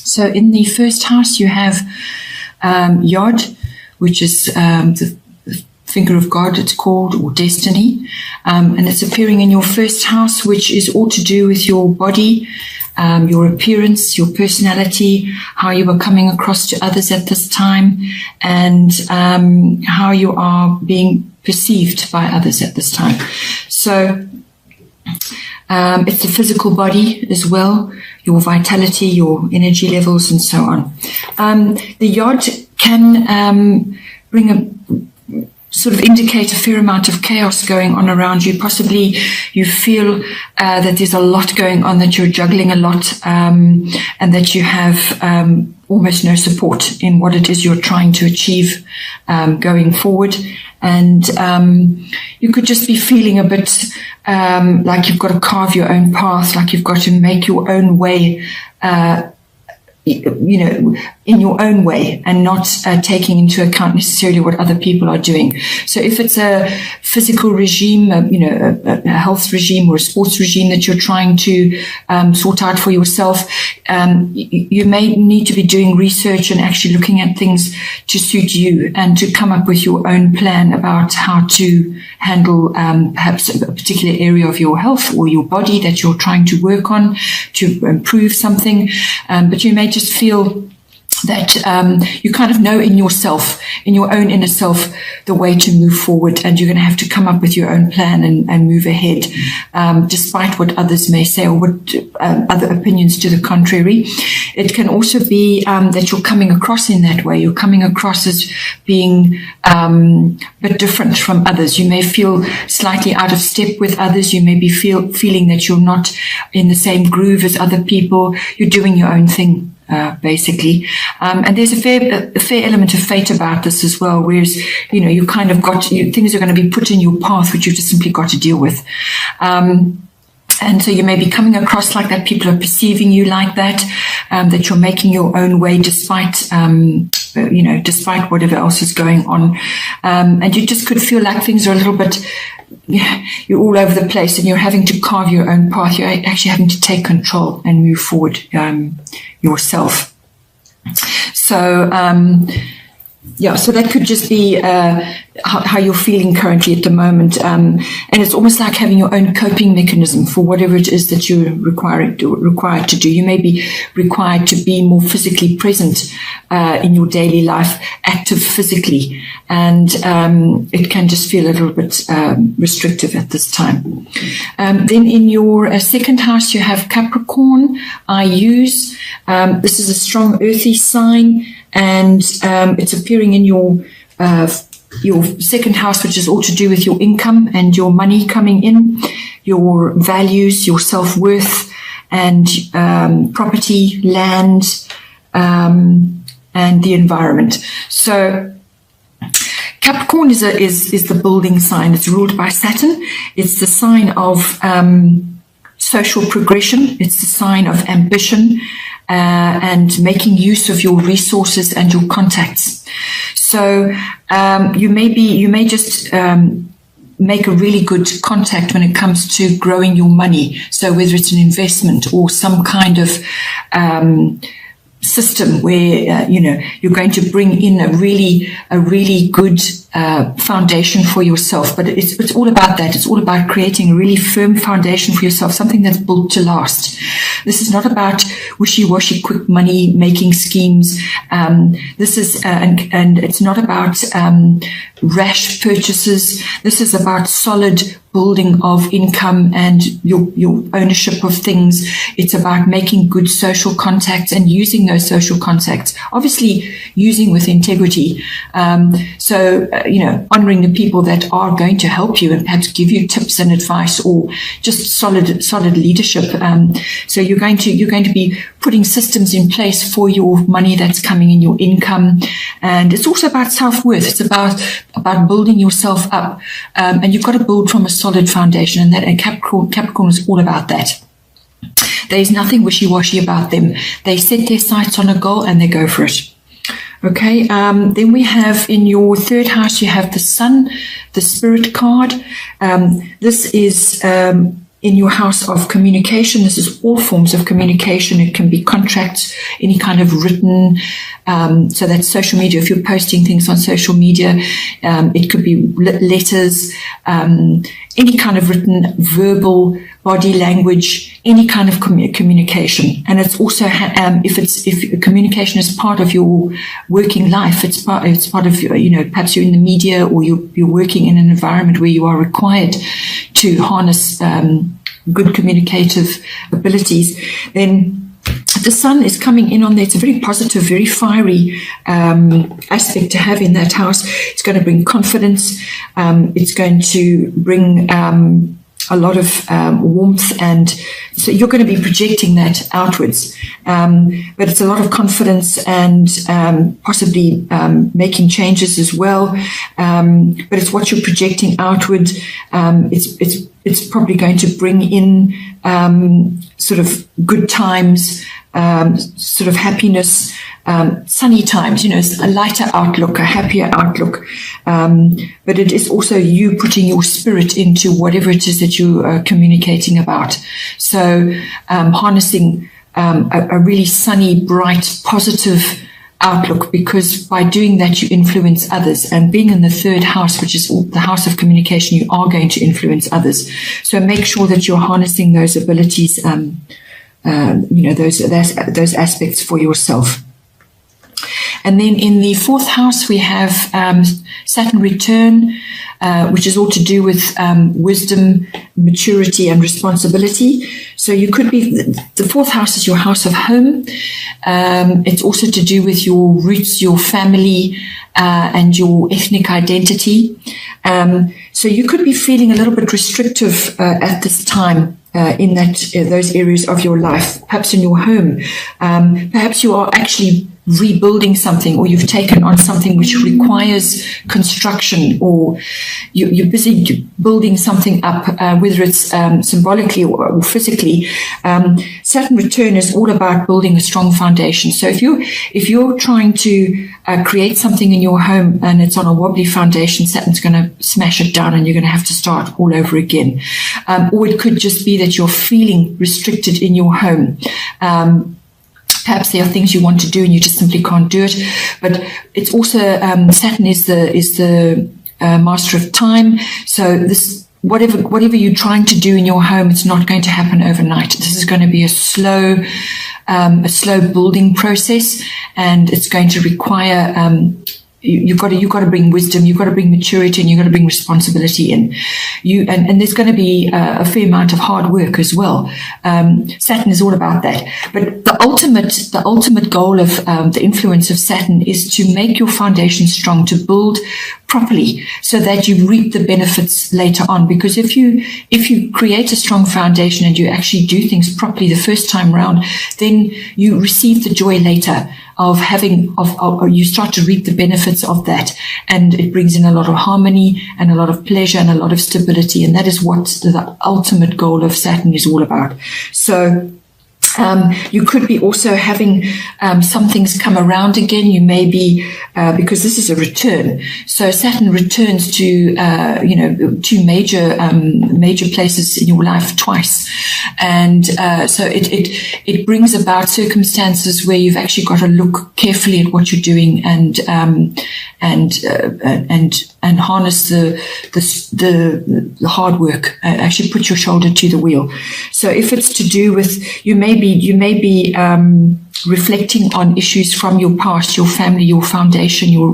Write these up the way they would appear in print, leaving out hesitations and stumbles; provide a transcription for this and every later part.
So in the first house, you have Yod, which is the finger of God, it's called, or destiny. And it's appearing in your first house, which is all to do with your body, your appearance, your personality, how you are coming across to others at this time, and how you are being perceived by others at this time. So it's the physical body as well, your vitality, your energy levels, and so on. The Yod can bring a sort of indicate a fair amount of chaos going on around you. Possibly you feel that there's a lot going on, that you're juggling a lot, and that you have almost no support in what it is you're trying to achieve going forward. And you could just be feeling a bit like you've got to carve your own path, like you've got to make your own way, in your own way, and not taking into account necessarily what other people are doing. So if it's a physical regime, a health regime or a sports regime that you're trying to sort out for yourself, you may need to be doing research and actually looking at things to suit you, and to come up with your own plan about how to handle perhaps a particular area of your health or your body that you're trying to work on to improve something. But you may just feel that you kind of know in yourself, in your own inner self, the way to move forward, and you're going to have to come up with your own plan and move ahead, despite what others may say or what other opinions to the contrary. It can also be that you're coming across in that way. You're coming across as being a bit different from others. You may feel slightly out of step with others. You may be feeling that you're not in the same groove as other people. You're doing your own thing. Basically. And there's a fair element of fate about this as well, whereas, you kind of things are going to be put in your path, which you've just simply got to deal with. And so you may be coming across like that. People are perceiving you like that, that you're making your own way despite whatever else is going on. And you just could feel like things are a little bit, you're all over the place, and you're having to carve your own path. You're actually having to take control and move forward yourself. So, so that could just be how you're feeling currently at the moment. And it's almost like having your own coping mechanism for whatever it is that you're required to do. You may be required to be more physically present in your daily life, active physically, and it can just feel a little bit restrictive at this time. Then in your second house, you have Capricorn. This is a strong earthy sign, and it's appearing in your second house, which is all to do with your income and your money coming in, your values, your self-worth, and property, land, and the environment. So Capricorn is the building sign. It's ruled by Saturn. It's the sign of social progression. It's the sign of ambition, and making use of your resources and your contacts. So you may just make a really good contact when it comes to growing your money. So whether it's an investment or some kind of system where you're going to bring in a really good foundation for yourself. But it's all about that. It's all about creating a really firm foundation for yourself, something that's built to last. This is not about wishy-washy quick money making schemes. This is and it's not about rash purchases. This is about solid building of income and your ownership of things. It's about making good social contacts and using those social contacts, obviously using with integrity. Honoring the people that are going to help you and perhaps give you tips and advice, or just solid leadership. So you're going to be putting systems in place for your money that's coming in, your income. And it's also about self-worth. It's about building yourself up. And you've got to build from a solid foundation, and Capricorn is all about that. There's nothing wishy-washy about them. They set their sights on a goal and they go for it. Okay, then we have in your third house, you have the Sun, the Spirit card. This is in your house of communication. This is all forms of communication. It can be contracts, any kind of written, so that's social media. If you're posting things on social media, it could be letters, any kind of written, verbal, body language, any kind of communication. And it's also if communication is part of your working life, it's part of your, perhaps you're in the media or you're working in an environment where you are required to harness good communicative abilities, then the sun is coming in on there. It's a very positive, very fiery aspect to have in that house. It's going to bring confidence. It's going to bring a lot of warmth, and so you're going to be projecting that outwards. But it's a lot of confidence and possibly making changes as well. But it's what you're projecting outward. It's probably going to bring in sort of good times, sort of happiness, sunny times, a lighter outlook, a happier outlook. But it is also you putting your spirit into whatever it is that you are communicating about. So harnessing a really sunny, bright, positive outlook, because by doing that you influence others, and being in the third house, which is the house of communication, you are going to influence others. So make sure that you're harnessing those abilities, those aspects for yourself. And then in the fourth house, we have Saturn return, which is all to do with wisdom, maturity, and responsibility. So you could be, the fourth house is your house of home. It's also to do with your roots, your family, and your ethnic identity. So you could be feeling a little bit restrictive at this time. In those areas of your life, perhaps in your home, perhaps you are actually rebuilding something, or you've taken on something which requires construction, or you're busy building something up, whether it's symbolically or physically. Saturn return is all about building a strong foundation. So if you're trying to create something in your home and it's on a wobbly foundation, Saturn's going to smash it down and you're going to have to start all over again. Or it could just be that you're feeling restricted in your home. Perhaps there are things you want to do and you just simply can't do it. But it's also Saturn is the master of time. So this whatever you're trying to do in your home, it's not going to happen overnight. This is going to be a slow building process, and it's going to require you've got to bring wisdom, you've got to bring maturity, and you've got to bring responsibility in. And there's going to be a fair amount of hard work as well. Saturn is all about that. But the ultimate goal of the influence of Saturn is to make your foundation strong, to build properly, so that you reap the benefits later on. Because if you create a strong foundation and you actually do things properly the first time round, then you receive the joy later of you start to reap the benefits of that, and it brings in a lot of harmony and a lot of pleasure and a lot of stability, and that is what the ultimate goal of Saturn is all about. So you could be also having some things come around again. You may be, because this is a return. So Saturn returns to, two major places in your life twice. And so it brings about circumstances where you've actually got to look carefully at what you're doing and harness the hard work. Actually put your shoulder to the wheel. So if it's to do with, you may be reflecting on issues from your past, your family, your foundation, your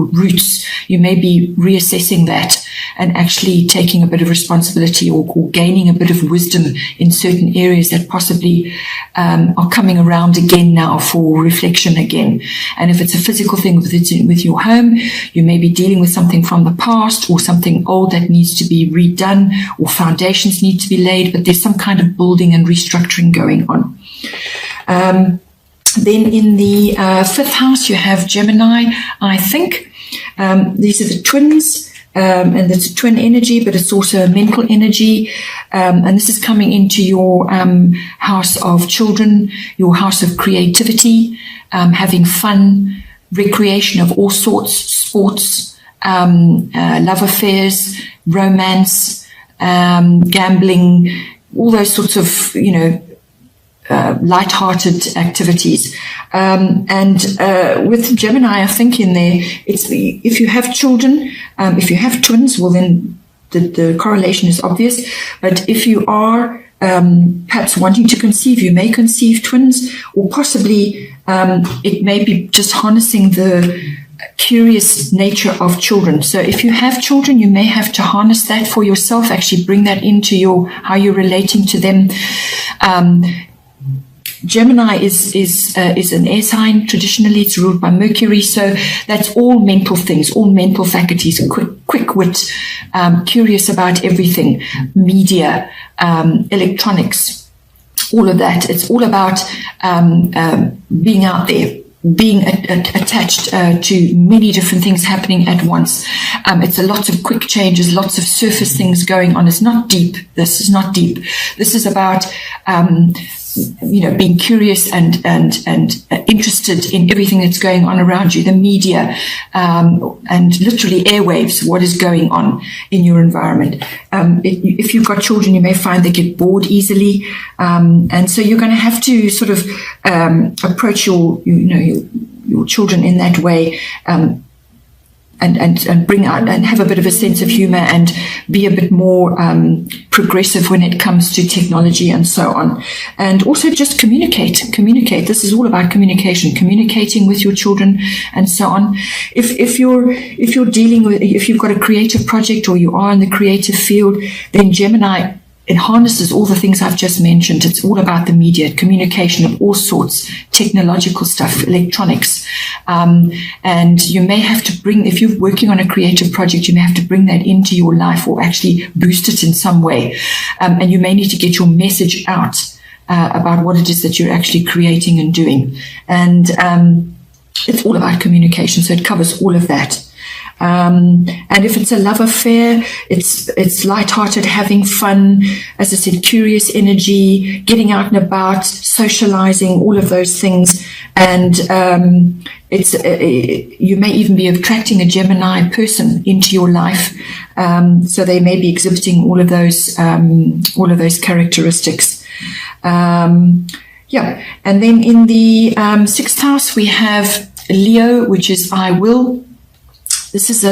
roots. You may be reassessing that and actually taking a bit of responsibility or gaining a bit of wisdom in certain areas that possibly are coming around again now for reflection again. And if it's a physical thing with your home, you may be dealing with something from the past or something old that needs to be redone, or foundations need to be laid, but there's some kind of building and restructuring going on. Then in the fifth house, you have Gemini, I think. These are the twins, and it's a twin energy, but it's also a mental energy. And this is coming into your house of children, your house of creativity, having fun, recreation of all sorts, sports, love affairs, romance, gambling, all those sorts of, light-hearted activities. And with Gemini, I think in there, if you have children, if you have twins, well then the correlation is obvious. But if you are perhaps wanting to conceive, you may conceive twins, or possibly it may be just harnessing the curious nature of children. So if you have children, you may have to harness that for yourself, actually bring that into how you're relating to them. Gemini is an air sign. Traditionally, it's ruled by Mercury. So that's all mental things, all mental faculties, quick wit, curious about everything, media, electronics, all of that. It's all about being out there, being attached to many different things happening at once. It's a lot of quick changes, lots of surface things going on. It's not deep. This is not deep. This is about being curious and interested in everything that's going on around you, the media, and literally airwaves, what is going on in your environment. If you've got children, you may find they get bored easily. And so you're going to have to sort of approach your children in that way, and bring out and have a bit of a sense of humor and be a bit more progressive when it comes to technology and so on. And also just communicate. This is all about communicating with your children and so on. If you're dealing with, if you've got a creative project or you are in the creative field, then Gemini, it harnesses all the things I've just mentioned. It's all about the media, communication of all sorts, technological stuff, electronics. And you may have to if you're working on a creative project, you may have to bring that into your life or actually boost it in some way. And you may need to get your message out about what it is that you're actually creating and doing. And it's all about communication, so it covers all of that. And if it's a love affair, it's lighthearted, having fun, as I said, curious energy, getting out and about, socializing, all of those things. And you may even be attracting a Gemini person into your life, so they may be exhibiting all of those characteristics. And then in the sixth house we have Leo, which is I will. This is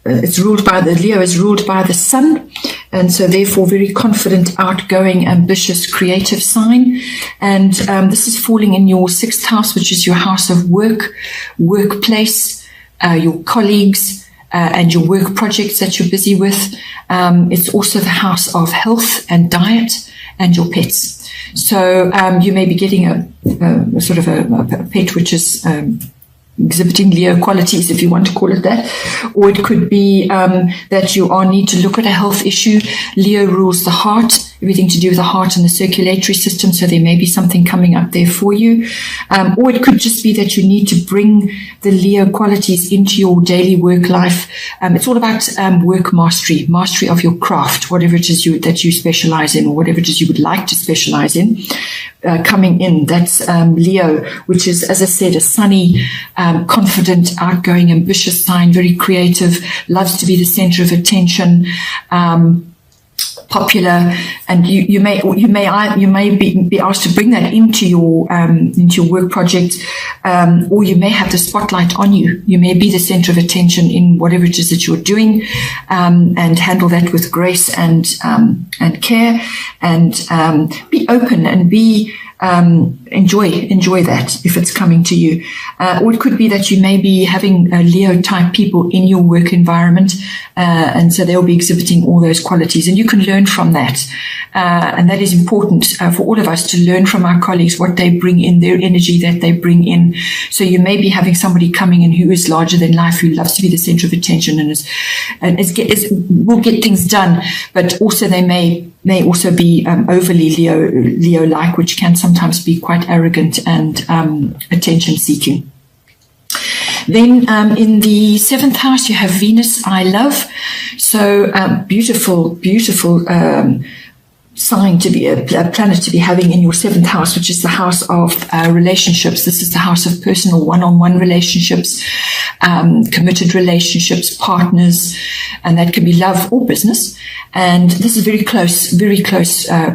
it's ruled by Leo is ruled by the sun, and so therefore very confident, outgoing, ambitious, creative sign. And this is falling in your sixth house, which is your house of work, workplace, your colleagues, and your work projects that you're busy with. It's also the house of health and diet and your pets. So you may be getting a sort of a pet which is exhibiting Leo qualities, if you want to call it that, or it could be that you need to look at a health issue. Leo rules the heart, everything to do with the heart and the circulatory system, so there may be something coming up there for you. Or it could just be that you need to bring the Leo qualities into your daily work life. It's all about work mastery of your craft, whatever it is that you specialize in, or whatever it is you would like to specialize in. Coming in, that's Leo, which is, as I said, a sunny, confident, outgoing, ambitious sign, very creative, loves to be the center of attention, popular, and you may be asked to bring that into your work project, or you may have the spotlight on you. You may be the center of attention in whatever it is that you're doing, and handle that with grace and care, and be open and be enjoy that if it's coming to you. Or it could be that you may be having Leo type people in your work environment, and so they'll be exhibiting all those qualities, and you can learn from that. And that is important for all of us, to learn from our colleagues what they bring in, their energy that they bring in. So you may be having somebody coming in who is larger than life, who loves to be the center of attention, and will get things done, but also they may also be overly Leo-like, which can sometimes be quite arrogant and attention-seeking. Then in the seventh house, you have Venus, I love. So beautiful sign to be a planet to be having in your 7th house, which is the house of relationships. This is the house of personal one-on-one relationships, committed relationships, partners, and that can be love or business. And this is very close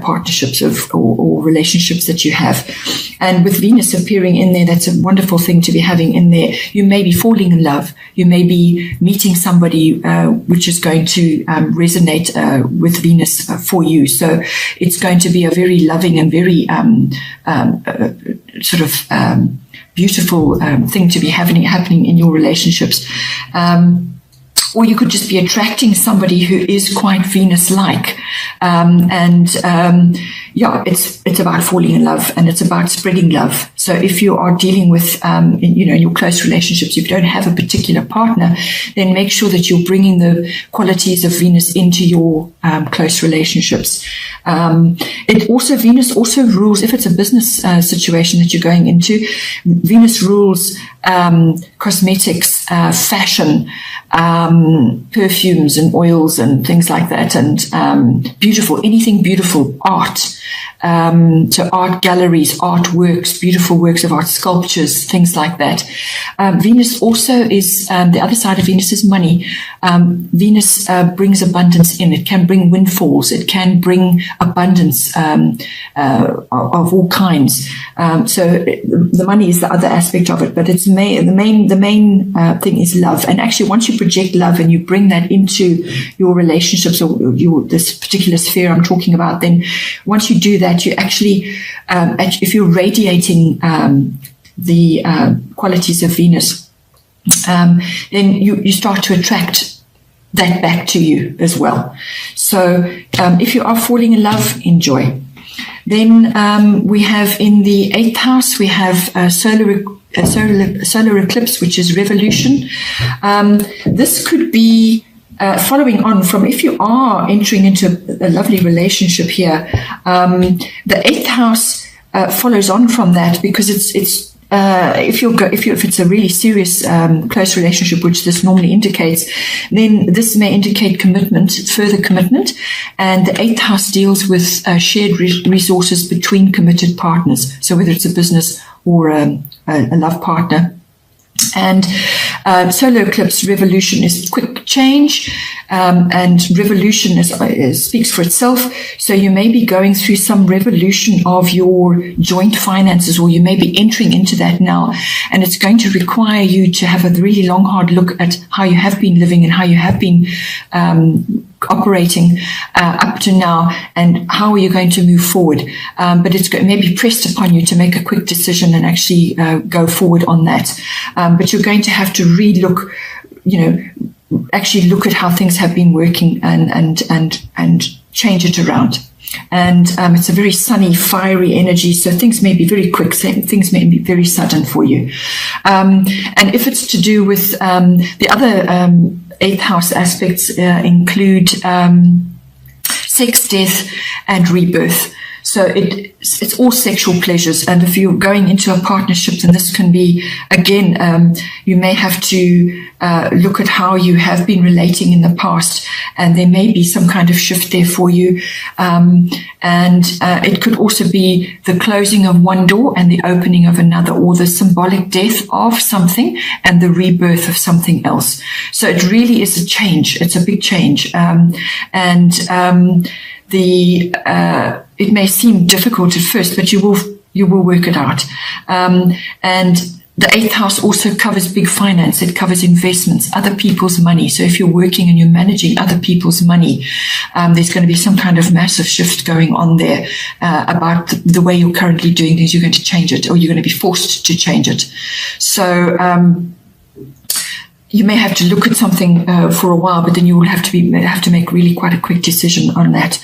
partnerships or relationships that you have. And with Venus appearing in there, that's a wonderful thing to be having in there. You may be falling in love. You may be meeting somebody which is going to resonate with Venus for you. So it's going to be a very loving and very beautiful thing to be happening in your relationships. Or you could just be attracting somebody who is quite Venus-like. It's about falling in love, and it's about spreading love. So if you are dealing with, in your close relationships, if you don't have a particular partner, then make sure that you're bringing the qualities of Venus into your close relationships. Venus also rules, if it's a business situation that you're going into, Venus rules cosmetics, fashion, perfumes and oils and things like that, and anything beautiful, art. So art galleries, artworks, beautiful works of art, sculptures, things like that. Venus also is, the other side of Venus is money. Venus brings abundance in. It can bring windfalls. It can bring abundance of all kinds. So the money is the other aspect of it, but it's the main thing is love. And actually, once you project love and you bring that into your relationships or this particular sphere I'm talking about, then once you do that, you actually, if you're radiating the qualities of Venus, then you start to attract that back to you as well. So if you are falling in love, enjoy. Then we have in the 8th house, we have solar eclipse, which is revolution. This could be following on from, if you are entering into a lovely relationship here, the 8th house follows on from that, because if it's a really serious close relationship, which this normally indicates, then this may indicate commitment, further commitment. And the 8th house deals with shared resources between committed partners. So whether it's a business or a love partner. And solar eclipse revolution is quick change, and revolution speaks for itself. So you may be going through some revolution of your joint finances, or you may be entering into that now, and it's going to require you to have a really long, hard look at how you have been living and how you have been operating up to now, and how are you going to move forward. But it's maybe pressed upon you to make a quick decision and actually go forward on that. But you're going to have to relook, actually look at how things have been working and change it around. And it's a very sunny, fiery energy, so things may be very quick, things may be very sudden for you. And if it's to do with the other 8th house aspects, include sex, death, and rebirth. So it's all sexual pleasures. And if you're going into a partnership, then this can be, again, you may have to look at how you have been relating in the past, and there may be some kind of shift there for you. And it could also be the closing of one door and the opening of another, or the symbolic death of something and the rebirth of something else. So it really is a change. It's a big change. It may seem difficult at first, but you will work it out. And the 8th house also covers big finance. It covers investments, other people's money. So if you're working and you're managing other people's money, there's going to be some kind of massive shift going on there about the way you're currently doing things. You're going to change it, or you're going to be forced to change it. So you may have to look at something for a while, but then you will have to make really quite a quick decision on that.